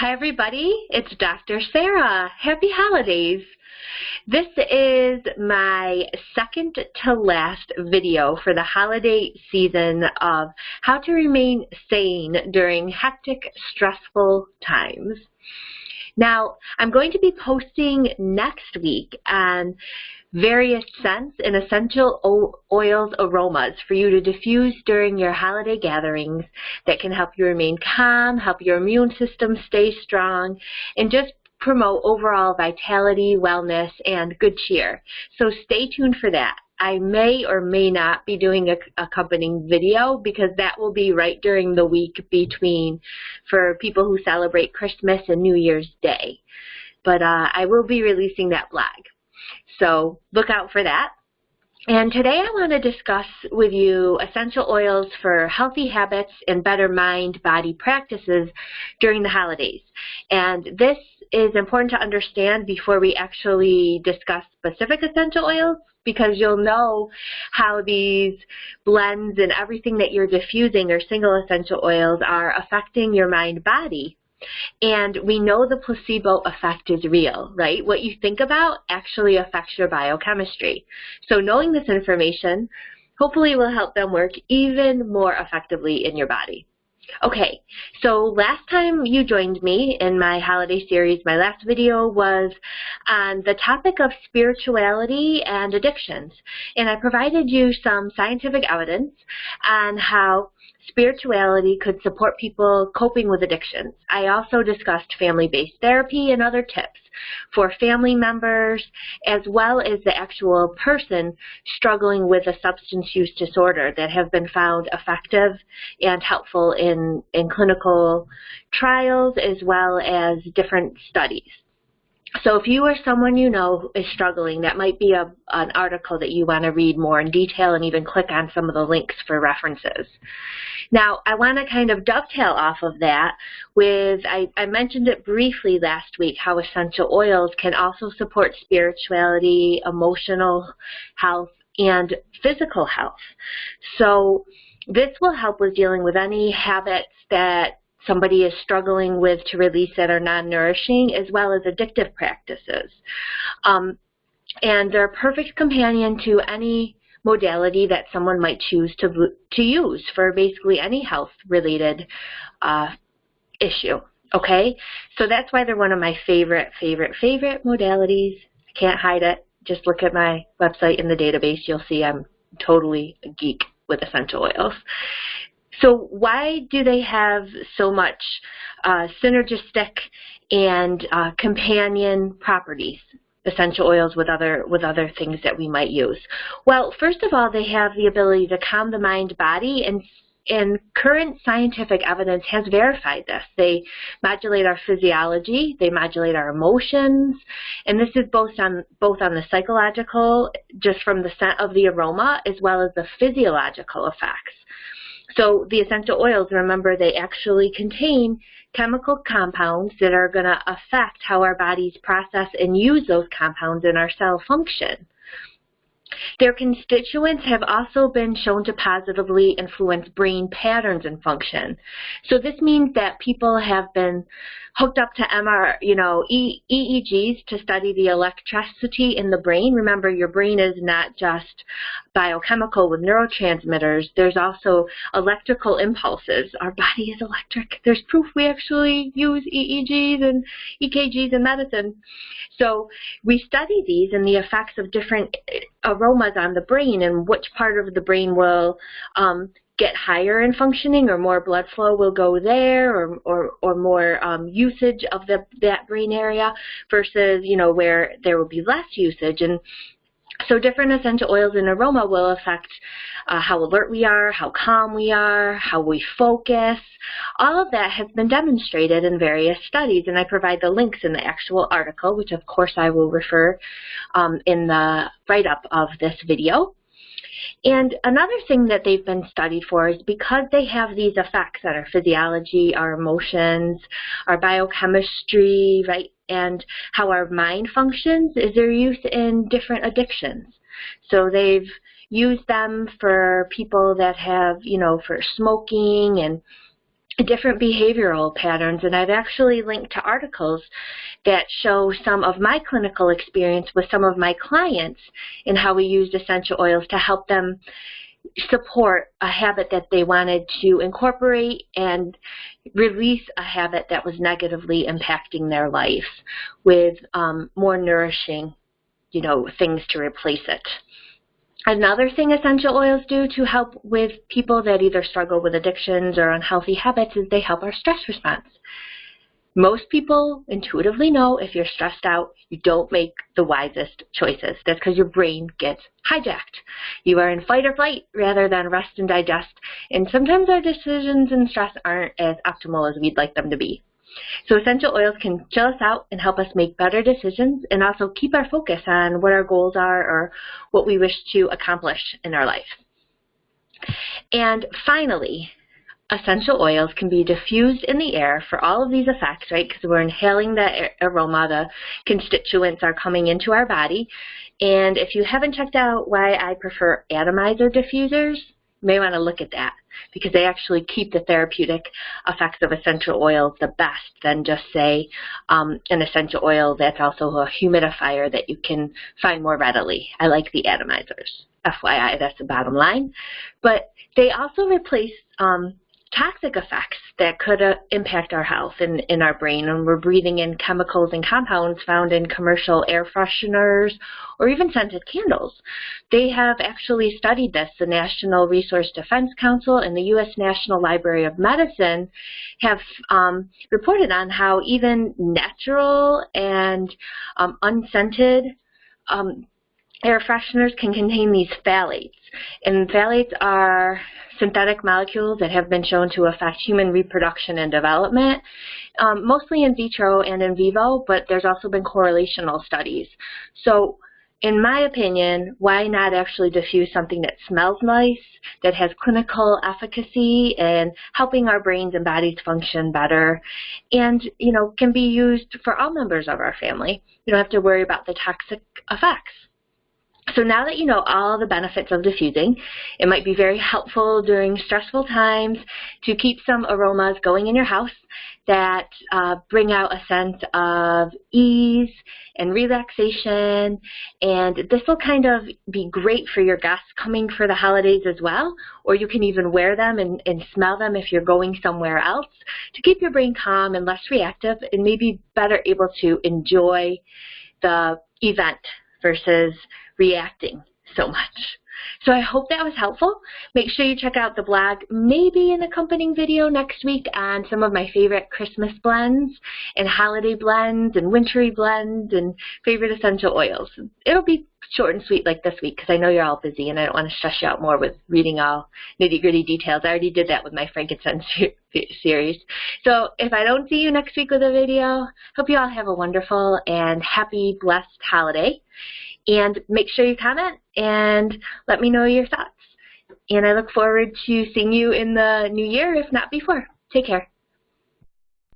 Hi everybody, it's Dr. Sarah. Happy holidays. This is my second to last video for the holiday season of how to remain sane during hectic, stressful times. Now, I'm going to be posting next week on various scents and essential oils aromas for you to diffuse during your holiday gatherings that can help you remain calm, help your immune system stay strong, and just promote overall vitality, wellness, and good cheer. So stay tuned for that. I may or may not be doing an accompanying video because that will be right during the week between for people who celebrate Christmas and New Year's Day. But I will be releasing that blog. So look out for that. And today I want to discuss with you essential oils for healthy habits and better mind-body practices during the holidays. And this is important to understand before we actually discuss specific essential oils, because you'll know how these blends and everything that you're diffusing or single essential oils are affecting your mind-body. And we know the placebo effect is real, right? What you think about actually affects your biochemistry. So knowing this information hopefully will help them work even more effectively in your body. Okay, so last time you joined me in my holiday series, my last video was on the topic of spirituality and addictions. And I provided you some scientific evidence on how spirituality could support people coping with addictions. I also discussed family-based therapy and other tips for family members as well as the actual person struggling with a substance use disorder that have been found effective and helpful in clinical trials as well as different studies. So if you or someone you know is struggling, that might be an article that you want to read more in detail and even click on some of the links for references. Now, I want to kind of dovetail off of that with, I mentioned it briefly last week, how essential oils can also support spirituality, emotional health, and physical health. So this will help with dealing with any habits that somebody is struggling with to release that are non-nourishing, as well as addictive practices. And they're a perfect companion to any modality that someone might choose to use for basically any health-related issue, okay? So that's why they're one of my favorite modalities. I can't hide it. Just look at my website in the database. You'll see I'm totally a geek with essential oils. So why do they have so much synergistic and companion properties, essential oils with other things that we might use? Well, first of all, they have the ability to calm the mind, body, and current scientific evidence has verified this. They modulate our physiology, they modulate our emotions, and this is both on the psychological, just from the scent of the aroma, as well as the physiological effects. So the essential oils, remember, they actually contain chemical compounds that are going to affect how our bodies process and use those compounds in our cell function. Their constituents have also been shown to positively influence brain patterns and function. So this means that people have been hooked up to EEGs to study the electricity in the brain. Remember, your brain is not just biochemical with neurotransmitters. There's also electrical impulses. Our body is electric. There's proof we actually use EEGs and EKGs in medicine. So we study these and the effects of different aromas on the brain and which part of the brain will get higher in functioning, or more blood flow will go there, or more usage of that brain area versus, where there will be less usage. And so different essential oils and aroma will affect how alert we are, how calm we are, how we focus. All of that has been demonstrated in various studies, and I provide the links in the actual article, which of course I will refer in the write-up of this video. And another thing that they've been studied for is because they have these effects on our physiology, our emotions, our biochemistry, right, and how our mind functions, is their use in different addictions. So they've used them for people that have, for smoking and different behavioral patterns, and I've actually linked to articles that show some of my clinical experience with some of my clients and how we used essential oils to help them support a habit that they wanted to incorporate and release a habit that was negatively impacting their life with more nourishing, things to replace it. Another thing essential oils do to help with people that either struggle with addictions or unhealthy habits is they help our stress response. Most people intuitively know if you're stressed out, you don't make the wisest choices. That's because your brain gets hijacked. You are in fight or flight rather than rest and digest. And sometimes our decisions in stress aren't as optimal as we'd like them to be. So essential oils can chill us out and help us make better decisions and also keep our focus on what our goals are or what we wish to accomplish in our life. And finally, essential oils can be diffused in the air for all of these effects, right? Because we're inhaling the aroma, the constituents are coming into our body. And if you haven't checked out why I prefer atomizer diffusers, you may want to look at that because they actually keep the therapeutic effects of essential oils the best than just, say, an essential oil that's also a humidifier that you can find more readily. I like the atomizers. FYI, that's the bottom line. But they also replace toxic effects that could impact our health in our brain when we're breathing in chemicals and compounds found in commercial air fresheners or even scented candles. They have actually studied this. The National Resource Defense Council and the U.S. National Library of Medicine have reported on how even natural and unscented air fresheners can contain these phthalates. And phthalates are synthetic molecules that have been shown to affect human reproduction and development, mostly in vitro and in vivo, but there's also been correlational studies. So in my opinion, why not actually diffuse something that smells nice, that has clinical efficacy in helping our brains and bodies function better, and can be used for all members of our family. You don't have to worry about the toxic effects. So now that you know all the benefits of diffusing, it might be very helpful during stressful times to keep some aromas going in your house that bring out a sense of ease and relaxation. And this will kind of be great for your guests coming for the holidays as well, or you can even wear them and smell them if you're going somewhere else to keep your brain calm and less reactive and maybe better able to enjoy the event versus reacting so much. So I hope that was helpful. Make sure you check out the blog, maybe an accompanying video next week on some of my favorite Christmas blends and holiday blends and wintry blends and favorite essential oils. It'll be short and sweet like this week because I know you're all busy and I don't want to stress you out more with reading all nitty-gritty details. I already did that with my frankincense series. So if I don't see you next week with a video, hope you all have a wonderful and happy, blessed holiday. And make sure you comment and let me know your thoughts. And I look forward to seeing you in the new year, if not before. Take care.